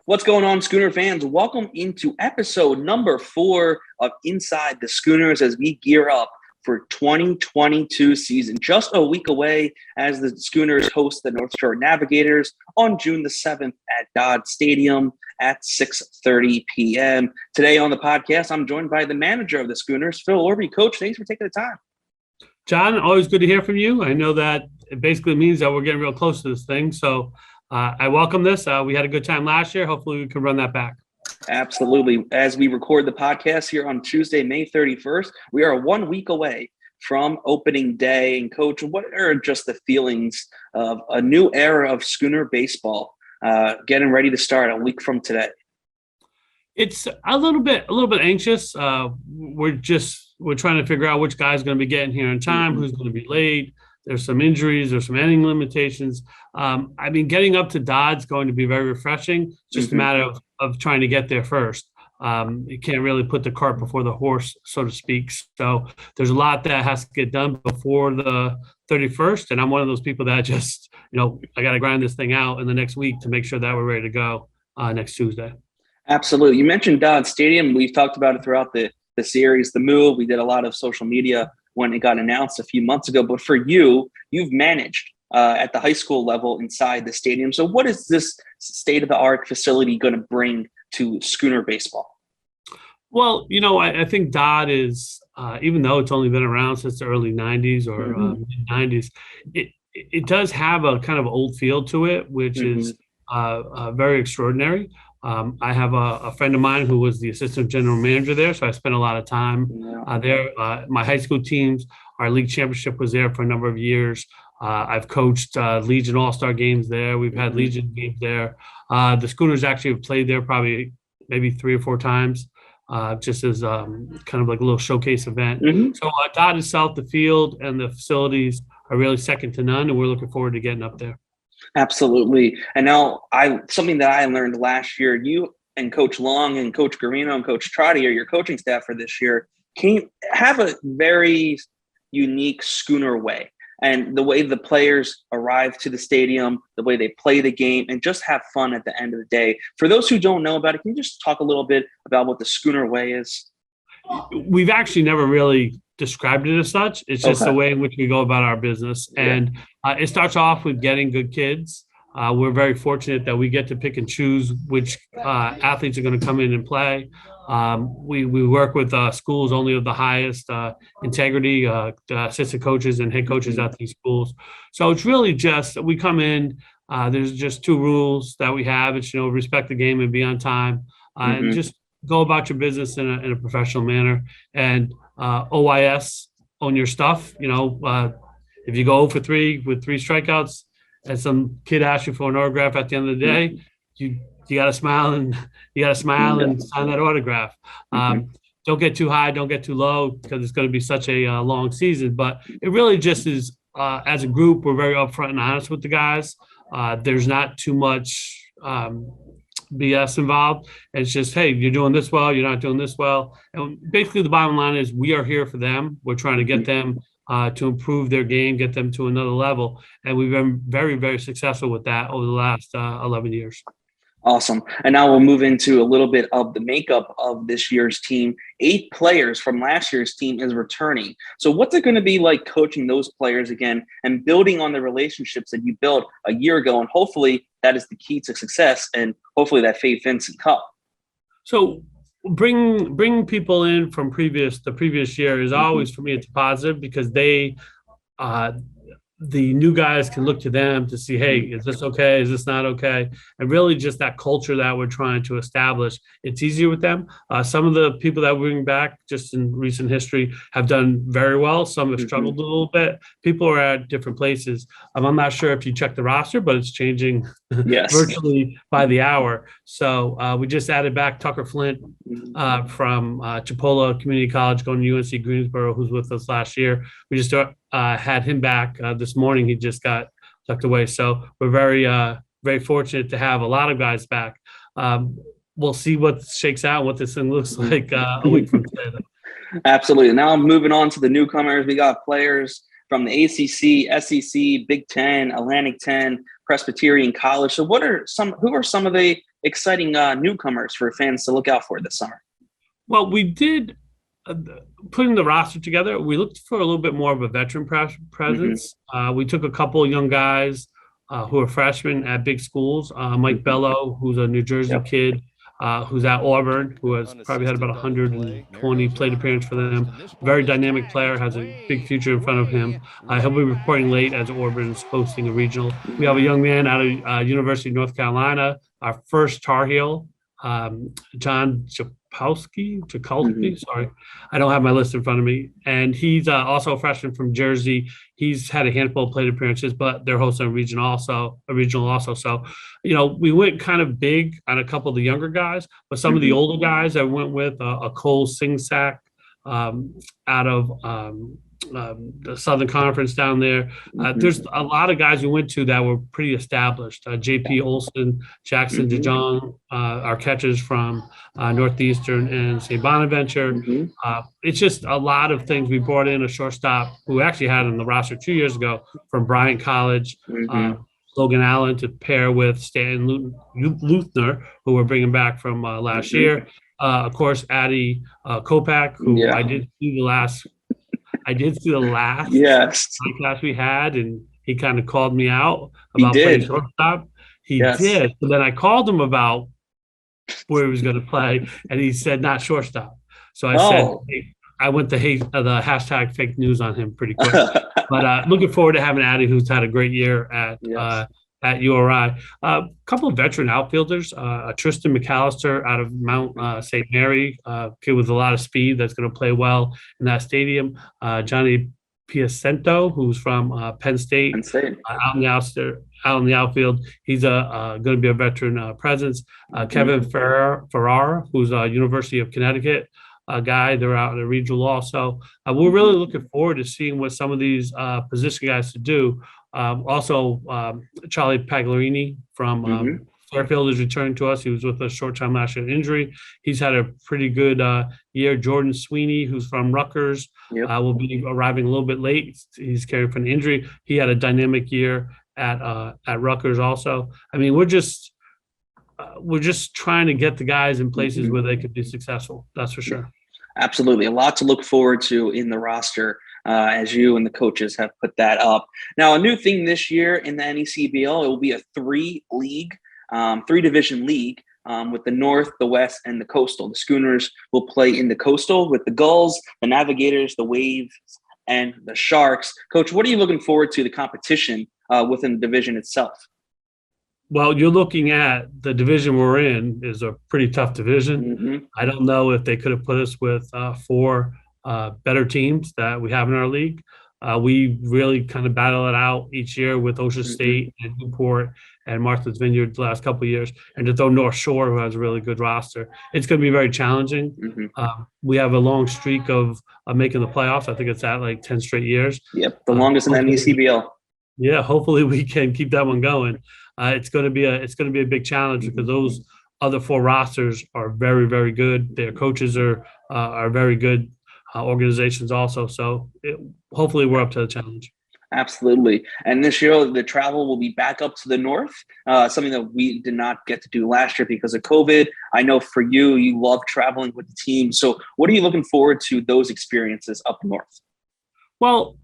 What's going on, Schooner fans? Welcome into episode number 4 of Inside the Schooners as we gear up for 2022 season. Just a week away as the Schooners host the North Shore Navigators on June the 7th at Dodd Stadium at 6:30 p.m. Today on the podcast, I'm joined by the manager of the Schooners, Phil Orbe. Coach, thanks for taking the time. John, always good to hear from you. I know that it basically means that we're getting real close to this thing. So I welcome this. We had a good time last year. Hopefully we can run that back. Absolutely. As we record the podcast here on Tuesday, May 31st, we are 1 week away from opening day. And Coach, what are just the feelings of a new era of Schooner baseball getting ready to start a week from today? It's a little bit anxious. We're trying to figure out which guy's going to be getting here in time, who's going to be late. There's some injuries, there's some inning limitations. Getting up to Dodd's going to be very refreshing. It's just a matter of trying to get there first. You can't really put the cart before the horse, so to speak. So there's a lot that has to get done before the 31st. And I'm one of those people that just, I got to grind this thing out in the next week to make sure that we're ready to go next Tuesday. Absolutely. You mentioned Dodd Stadium. We've talked about it throughout the series, the move. We did a lot of social media when it got announced a few months ago. But for you, you've managed at the high school level inside the stadium. So what is this state-of-the-art facility going to bring to Schooner baseball? Well, I think Dodd is, even though it's only been around since the early 90s or mid-90s, it does have a kind of old feel to it, which is very extraordinary. I have a friend of mine who was the assistant general manager there, so I spent a lot of time there. My high school teams, our league championship was there for a number of years. I've coached Legion All-Star games there. We've had Legion games there. The Schooners actually have played there probably maybe 3 or 4 times, just as kind of like a little showcase event. So Dodd itself, the field and the facilities are really second to none, and we're looking forward to getting up there. Absolutely. And now something that I learned last year, you and Coach Long and Coach Garino and Coach Trotti are your coaching staff for this year. Can you have a very unique Schooner way? And the way the players arrive to the stadium, the way they play the game, and just have fun at the end of the day. For those who don't know about it, can you just talk a little bit about what the Schooner way is? We've actually never really described it as such. It's just the way in which we go about our business. And it starts off with getting good kids. We're very fortunate that we get to pick and choose which athletes are going to come in and play. We work with schools only of the highest integrity, the assistant coaches and head coaches at these schools. So it's really just, we come in, there's just 2 rules that we have. It's, respect the game and be on time, and just go about your business in a professional manner. And OYS, own your stuff. If you go 0 for 3 with 3 strikeouts and some kid asks you for an autograph at the end of the day, you got to smile and sign that autograph. Don't get too high, don't get too low, because it's going to be such a long season. But it really just is, as a group, we're very upfront and honest with the guys. There's not too much BS involved. It's just, hey, you're doing this well, you're not doing this well. And basically the bottom line is we are here for them. We're trying to get them to improve their game, get them to another level. And we've been very, very successful with that over the last 11 years. Awesome. And now we'll move into a little bit of the makeup of this year's team. 8 players from last year's team is returning. So what's it going to be like coaching those players again and building on the relationships that you built a year ago? And hopefully that is the key to success, and hopefully that Fade Vincent Cup. So bring people in from the previous year is always, for me, it's positive, because they the new guys can look to them to see, hey, is this okay? Is this not okay? And really just that culture that we're trying to establish, it's easier with them. Some of the people that we bring back just in recent history have done very well. Some have struggled a little bit. People are at different places. I'm not sure if you check the roster, but it's changing virtually by the hour. So we just added back Tucker Flint from Chipola Community College, going to UNC Greensboro, who's with us last year. We just had him back this morning. He just got tucked away. So we're very, very fortunate to have a lot of guys back. We'll see what shakes out, what this thing looks like a week from today. Absolutely. Now I'm moving on to the newcomers. We got players from the ACC, SEC, Big Ten, Atlantic 10, Presbyterian College. So who are some of the exciting newcomers for fans to look out for this summer? Well, we did putting the roster together. We looked for a little bit more of a veteran presence. We took a couple of young guys who are freshmen at big schools. Mike Bello, who's a New Jersey kid, who's at Auburn, who has probably had about 120 plate appearances for them. Very dynamic player, has a big future in front of him. He'll be reporting late as Auburn's hosting a regional. We have a young man out of University of North Carolina, our first Tar Heel, John Jakalski, sorry. I don't have my list in front of me. And he's also a freshman from Jersey. He's had a handful of plate appearances, but they're hosting a regional also. So, we went kind of big on a couple of the younger guys, but some of the older guys I went with a Cole Singsack out of the Southern Conference down there. There's a lot of guys we went to that were pretty established. JP Olson, Jackson DeJong, our catchers from Northeastern and St. Bonaventure. It's just a lot of things. We brought in a shortstop who actually had on the roster 2 years ago from Bryant College, Logan Allen, to pair with Stan Luthner, who we're bringing back from last year. Of course, Addy Kopak, who I did see the last class we had, and he kind of called me out about playing shortstop. He did. But then I called him about where he was going to play, and he said not shortstop. So I said, hey, I went to the hashtag fake news on him pretty quick. But looking forward to having Addy, who's had a great year at URI. A couple of veteran outfielders, Tristan McAllister out of Mount St. Mary, kid with a lot of speed that's going to play well in that stadium. Johnny Piacento, who's from Penn State. Out in the outfield. He's going to be a veteran presence. Kevin Farrar, who's a University of Connecticut guy. They're out in a regional also. We're really looking forward to seeing what some of these position guys to do. Also, Charlie Pagliarini from Fairfield is returning to us. He was with us short time last year, injury. He's had a pretty good year. Jordan Sweeney, who's from Rutgers, will be arriving a little bit late. He's caring for an injury. He had a dynamic year at Rutgers also. I mean, we're just trying to get the guys in places where they could be successful. That's for sure. Absolutely. A lot to look forward to in the roster. As you and the coaches have put that up. Now, a new thing this year in the NECBL, it will be a three-division league with the North, the West, and the Coastal. The Schooners will play in the Coastal with the Gulls, the Navigators, the Waves, and the Sharks. Coach, what are you looking forward to the competition within the division itself? Well, you're looking at the division we're in is a pretty tough division. I don't know if they could have put us with four better teams that we have in our league. We really kind of battle it out each year with Ocean State and Newport and Martha's Vineyard the last couple of years, and to throw North Shore, who has a really good roster. It's going to be very challenging. We have a long streak of making the playoffs. I think it's at like 10 straight years. Yep, the longest in the NECBL. Yeah, hopefully we can keep that one going. It's going to be a big challenge because those other four rosters are very, very good. Their coaches are very good. Organizations also. So hopefully we're up to the challenge. Absolutely. And this year, the travel will be back up to the North, something that we did not get to do last year because of COVID. I know for you, you love traveling with the team. So what are you looking forward to those experiences up North? Well,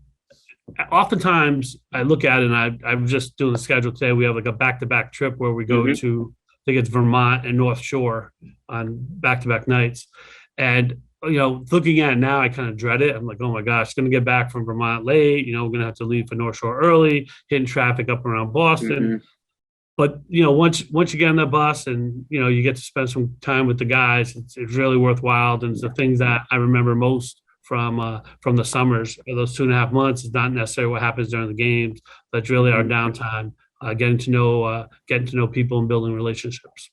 oftentimes I look at it, and I'm just doing the schedule today. We have like a back-to-back trip where we go to, I think it's Vermont and North Shore on back-to-back nights. And looking at it now, I kind of dread it. I'm like, oh my gosh, going to get back from Vermont late. We're going to have to leave for North Shore early, hitting traffic up around Boston. But, once you get on the bus and, you get to spend some time with the guys, it's really worthwhile. And it's the things that I remember most from the summers. Those 2.5 months is not necessarily what happens during the games. That's really our downtime, getting to know people and building relationships.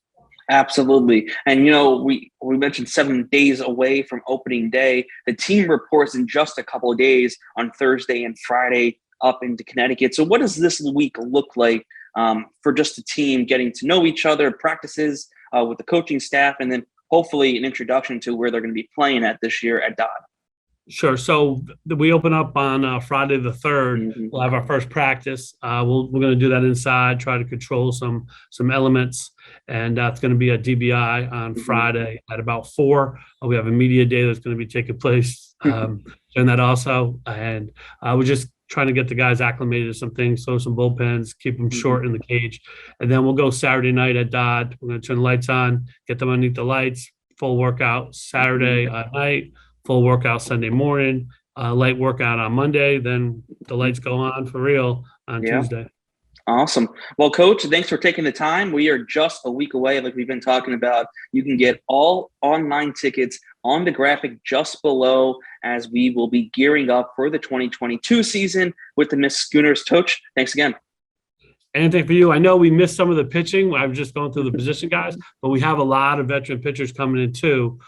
Absolutely. And, we mentioned 7 days away from opening day. The team reports in just a couple of days on Thursday and Friday up into Connecticut. So what does this week look like for just the team getting to know each other, practices with the coaching staff, and then hopefully an introduction to where they're going to be playing at this year at Dodd? Sure. So we open up on Friday the 3rd. Mm-hmm. We'll have our first practice. We're going to do that inside, try to control some elements, and it's going to be a DBI on Friday at about 4. We have a media day that's going to be taking place during that also, and we're just trying to get the guys acclimated to some things, throw some bullpens, keep them short in the cage, and then we'll go Saturday night at Dodd. We're going to turn the lights on, get them underneath the lights, full workout Saturday night. Full workout Sunday morning, light workout on Monday, then the lights go on for real on Tuesday. Awesome. Well, Coach, thanks for taking the time. We are just a week away, like we've been talking about. You can get all online tickets on the graphic just below as we will be gearing up for the 2022 season with the Mystic Schooners. Coach, thanks again. Anything for you? I know we missed some of the pitching. I was just going through the position guys, but we have a lot of veteran pitchers coming in too.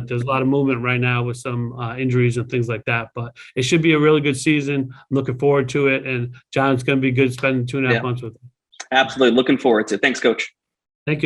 There's a lot of movement right now with some injuries and things like that, but it should be a really good season. I'm looking forward to it. And John's going to be good spending 2.5 months with him. Absolutely. Looking forward to it. Thanks, Coach.